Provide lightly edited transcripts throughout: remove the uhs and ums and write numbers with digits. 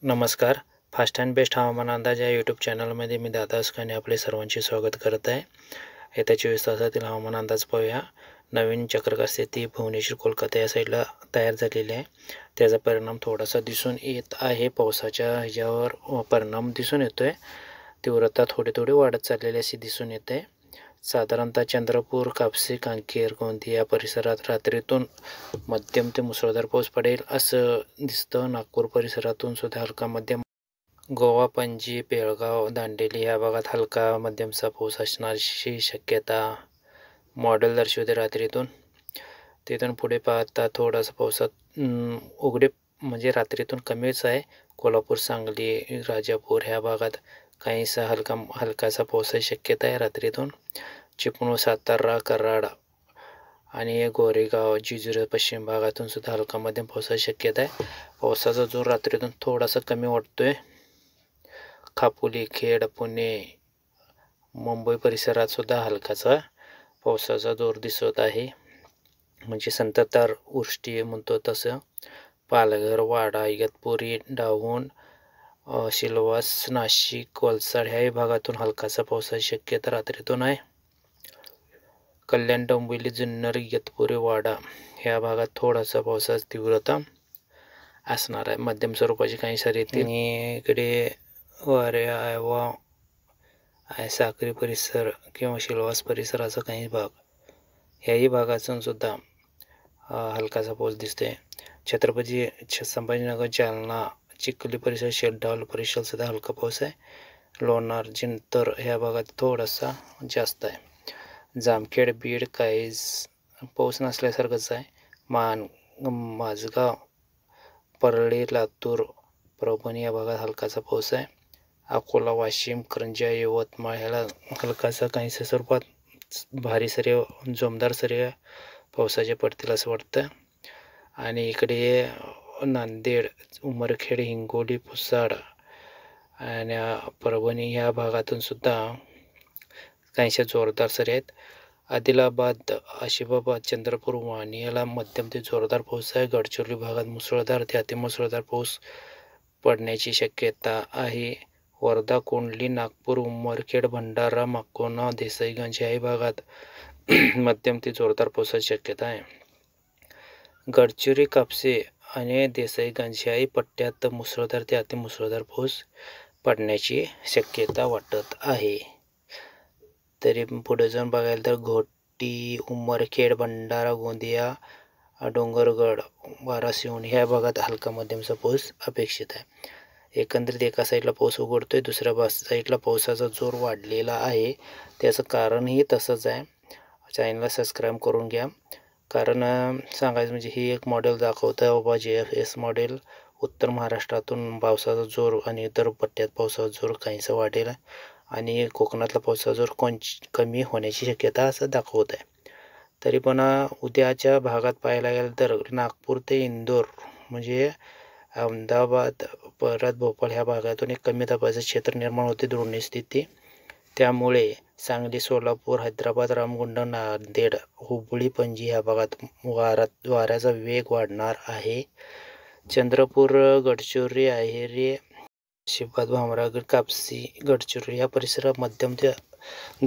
नमस्कार. Fast and best हवामान अंदाज या यूट्यूब चॅनलमध्ये मी दादा अस्काने आपले सर्वांचे स्वागत करत आहे. येत्या 24 तासातील हवामान अंदाज पाहूया. नवीन चक्रवात स्थिती भुवनेश्वर कोलकाता या साईडला तयार झालेली आहे. त्याचा परिणाम थोडासा दिसून येत आहे. पावसाच्या ह्याच्यावर परिणाम दिसून येतो आहे. तीव्रता थोडी वाढत चाललेली अशी दिसून येते. साधारणतः चंद्रपूर, कापसी, कांकेर, गोंदिया या परिसरात रात्रीतून मध्यम ते मुसळधार पाऊस पडेल असं दिसतं. नागपूर परिसरातून सुद्धा हलका मध्यम, गोवा, पणजी, बेळगाव, दांडेली या भागात हलका मध्यमचा पाऊस असण्याची शक्यता मॉडेल दर्शवते रात्रीतून. तिथून पुढे पाहता थोडासा पावसात उघडे म्हणजे रात्रीतून कमीच आहे. कोल्हापूर, सांगली, राजापूर ह्या भागात काहीसा हलकासा पावसाची शक्यता आहे रात्रीतून. चिपळूण, सातारा, कराड आणि गोरेगाव, जिजुरी पश्चिम भागातून सुद्धा हलका मध्यम पावसाची शक्यता आहे. पावसाचा जोर रात्रीतून थोडासा कमी वाटतोय. खापोली, खेड, पुणे, मुंबई परिसरात सुद्धा हलकाचा पावसाचा जोर दिसत आहे. म्हणजे संततधार वृष्टी म्हणतो तसं. पालघर, वाडा, इगतपुरी, डहाणू, सिल्वास, नाशिक, वलसाड ह्याही भागातून हलकासा पावसाची शक्यता रात्रीतून आहे. कल्याण, डोंबिवली, जुन्नर, इगतपुरी, वाडा ह्या भागात थोडासा पावसाची तीव्रता असणार आहे. मध्यम स्वरूपाची काही सरी येतील. आणि इकडे वाऱ्या साक्री परिसर किंवा सिल्वास परिसराचा काही भाग ह्याही भागातून सुद्धा हलकासा पाऊस दिसते. छत्रपती संभाजीनगर, जालना, चिखली परिसर, शेलडावल परिसर सुद्धा हलका पाऊस आहे. लोणार, जिंतर ह्या भागात थोडासा जास्त आहे. जामखेड, बीड काहीच पाऊस नसल्यासारखंच आहे. माझगाव, परळी, लातूर, परभणी या भागात हलकासा पाऊस आहे. अकोला, वाशिम, करंजा, यवतमाळ ह्याला हलकासा काहीसा स्वरूपात भारी सरी, जोमदार सरी पावसाचे पडतील असं वाटतं. आणि इकडे नांदेड, उमरखेड, हिंगोली, पुसाड आणि परभणी ह्या भागातून सुद्धा काहीशा जोरदार सरी आहेत. आदिलाबाद, आशिफाबाद, चंद्रपूर, वाणी याला मध्यम ते जोरदार पाऊस आहे. गडचिरोली भागात मुसळधार ते अतिमुसळधार पाऊस पडण्याची शक्यता आहे. वर्धा, कोंडली, नागपूर, उमरखेड, भंडारा, माकोना, देसाईगंज याही भागात मध्यम ते जोरदार पावसाची शक्यता आहे. गडचिरोली, कापसी आणि देसाईगंज याही पट्ट्यात मुसळधार ते अतिमुसळधार पाऊस पडण्याची शक्यता वाटत आहे. तरी पुढे जाऊन बघायला तर घोटी, उमरखेड, भंडारा, गोंदिया, डोंगरगड, वारासिवणी ह्या भागात हलका मध्यमचा पाऊस अपेक्षित आहे. एकंदरीत एका साईडला पाऊस उघडतोय, दुसऱ्या साईडला पावसाचा जोर वाढलेला आहे. त्याचं कारणही तसंच आहे. चॅनलला सबस्क्राईब करून घ्या. कारण सांगायचं म्हणजे ही एक मॉडेल दाखवतं बाबा JFS मॉडेल. उत्तर महाराष्ट्रातून पावसाचा जोर आणि इतर पट्ट्यात पावसाचा जोर काहीसा वाढेल आणि कोकणातला पावसाचा जोर कमी होण्याची शक्यता असं दाखवत आहे. तरी पण उद्याच्या भागात पाहायला गेलं तर नागपूर ते इंदोर म्हणजे अहमदाबाद परत भोपाळ ह्या भागातून एक कमी दाबाचं क्षेत्र निर्माण होते, द्रोणी स्थिती. त्यामुळे सांगली, सोलापूर, हैदराबाद, रामगुंड, नांदेड, हुबळी, पणजी ह्या भागात वाऱ्याचा वेग वाढणार आहे. चंद्रपूर, गडचिरोली, अहेरी, आशिफाबाद, भामरागड, कापसी, गडचिरोली या परिसरात मध्यम ते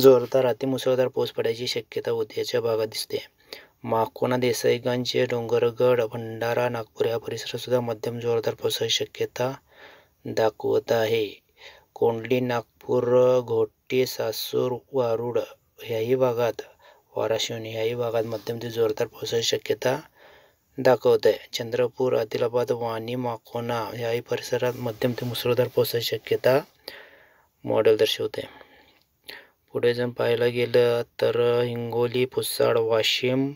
जोरदार अतिमुसळधार पाऊस पडायची शक्यता उद्याच्या भागात दिसते. माकोना, देसाईगंज, डोंगरगड, भंडारा, नागपूर या परिसरात सुद्धा मध्यम जोरदार पावसाची शक्यता दाखवत आहे. कोंडली, नागपूर, घोटी, सासूर, वारुड ह्याही भागात, वाराशिवणी ह्याही भागात मध्यम ते जोरदार पावसाची शक्यता दाखवत आहे. चंद्रपूर, आदिलाबाद, वाणी, माकोना ह्याही परिसरात मध्यम ते मुसळधार पावसाची शक्यता मॉडेल दर्शवते. पुढे जर पाहायला गेलं तर हिंगोली, पुसाड, वाशिम,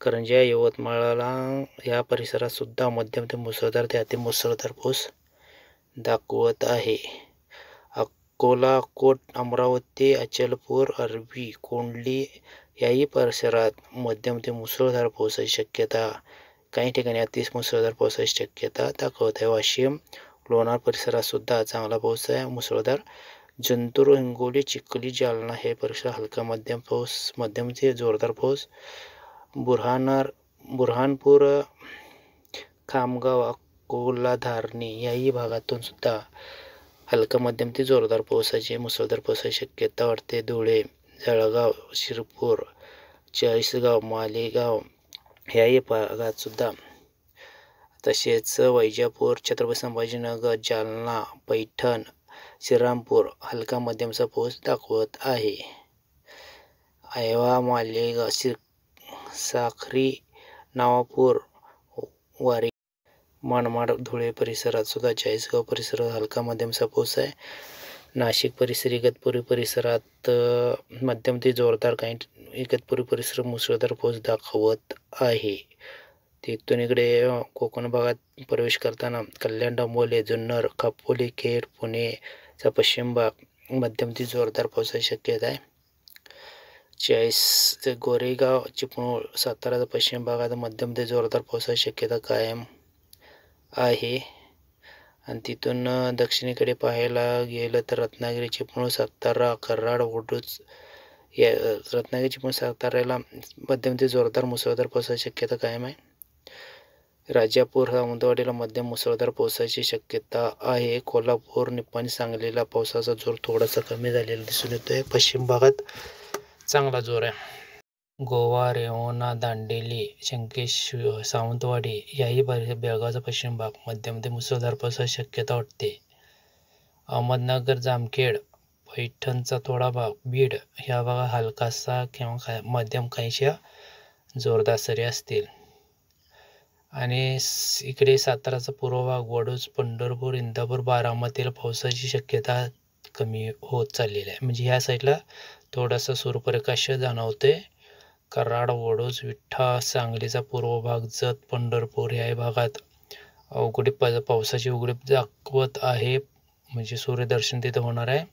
करंजा, यवतमाळला या परिसरात सुद्धा मध्यम ते मुसळधार ते अतिमुसळधार पाऊस दाखवत आहे. अकोला, कोट, अमरावती, अचलपूर, अरबी, कोंडली याही परिसरात मध्यम ते मुसळधार पावसाची शक्यता, काही ठिकाणी अतिमुसळधार पावसाची शक्यता दाखवत आहे. वाशिम, लोणार परिसरात सुद्धा चांगला पाऊस आहे मुसळधार. जिंतूर, हिंगोली, चिखली, जालना हे परिसर हलका मध्यम पाऊस, मध्यम ते जोरदार पाऊस. बुरहानपूर, खामगाव, अकोला, धारणी याही भागातून सुद्धा हलका मध्यम ते जोरदार पावसाची मुसळधार पावसाची शक्यता वाटते. धुळे, जळगाव, शिरपूर, चाळीसगाव, मालेगाव याही भागात सुद्धा, तसेच वैजापूर, छत्रपती संभाजीनगर, जालना, पैठण, श्रीरामपूर हलका मध्यमचा पाऊस दाखवत आहे. ऐवा, मालेगाव, साक्री, नवापूर, वारी, मनमाड, धुळे परिसरात सुद्धा, चाळीसगाव परिसरात हलका मध्यमचा पाऊस आहे. नाशिक परिसर, इगतपुरी परिसरात मध्यम ते जोरदार, काही इगतपुरी परिसर मुसळधार पाऊस दाखवत आहे. तिथून इकडे कोकण भागात प्रवेश करताना कल्याण, डोंबिवली, जुन्नर, खोपोली, खेड, पुणेचा पश्चिम भाग मध्यम ते जोरदार पावसाची शक्यता आहे. गोरेगाव, चिपळूण, साताराचा पश्चिम भागात मध्यम ते जोरदार पावसाची शक्यता कायम आहे. आणि तिथून दक्षिणेकडे पाहायला गेलं तर रत्नागिरी, चिपळूण, सातारा, कराड, वडूज या रत्नागिरी, चिपळूण, साताऱ्याला मध्यम ते जोरदार मुसळधार पावसाची शक्यता कायम आहे. राजापूर, सावंतवाडीला मध्यम मुसळधार पावसाची शक्यता आहे. कोल्हापूर, निपाणी, सांगलीला पावसाचा जोर थोडासा कमी झालेला दिसून येतोय. पश्चिम भागात चांगला जोर आहे. गोवा, रेवणा, दांडेली, शंकेश्वर, सावंतवाडी याही बेळगावचा पश्चिम भाग मध्यम ते मुसळधार पावसाची शक्यता वाटते. अहमदनगर, जामखेड, पैठणचा थोडा भाग, बीड ह्या भागात हलकासा किंवा मध्यम काहीशा जोरदार सरी असतील. आणि इकडे साताराचा पूर्व भाग, वडूज, पंढरपूर, इंदापूर, बारामतीला पावसाची शक्यता कमी होत चाललेली आहे. म्हणजे ह्या साईडला थोडासा सूर्यप्रकाश जाणवते. कराड, वडूज, विठा, सांगलीचा पूर्व भाग, जत, पंढरपूर या भागात उघडीप पावसाची उघडीप दाखवत आहे. म्हणजे सूर्यदर्शन तिथे होणार आहे.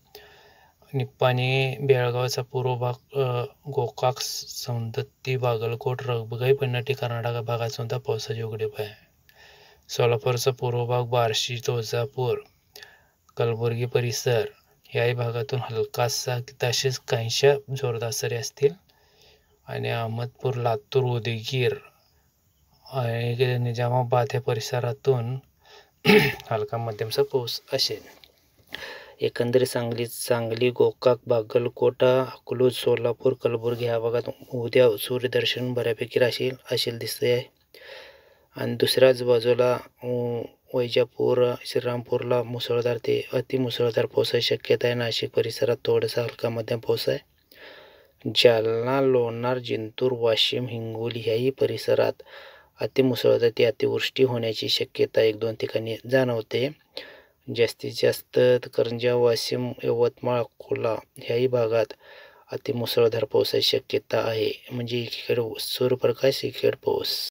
निपाणी, बेळगावचा पूर्व भाग, गोकाक, सौंदत्ती, बागलकोट, रगबाई, पन्हाटी, कर्नाटक भागात सुद्धा पावसाची उघडीप आहे. सोलापूरचा पूर्व भाग, बार्शी, तुळजापूर, कलबुर्गी परिसर याही भागातून हलकासा तसेच काहीशा जोरदार सरी असतील. आणि अहमदपूर, लातूर, उदगीर आणि निजामाबाद या परिसरातून हलका मध्यमचा पाऊस असेल. एकंदरीत सांगली, गोकाक, बागलकोट, अकलूज, सोलापूर, कलबुर्गी ह्या भागात उद्या सूर्यदर्शन बऱ्यापैकी असेल दिसते आहे. आणि दुसऱ्याच बाजूला वैजापूर, श्रीरामपूरला मुसळधार ते अतिमुसळधार पावसाची शक्यता आहे. नाशिक परिसरात थोडासा हलका मध्यम पाऊस आहे. जालना, लोणार, जिंतूर, वाशिम, हिंगोली ह्याही परिसरात अतिमुसळधार ते अतिवृष्टी होण्याची शक्यता 1-2 ठिकाणी जाणवते. जास्तीत जास्त करंजा, वाशिम, यवतमाळ, अकोला ह्याही भागात अतिमुसळधार पावसाची शक्यता आहे. म्हणजे एकीकडे सूर्यप्रकाश, एकीकडे पाऊस.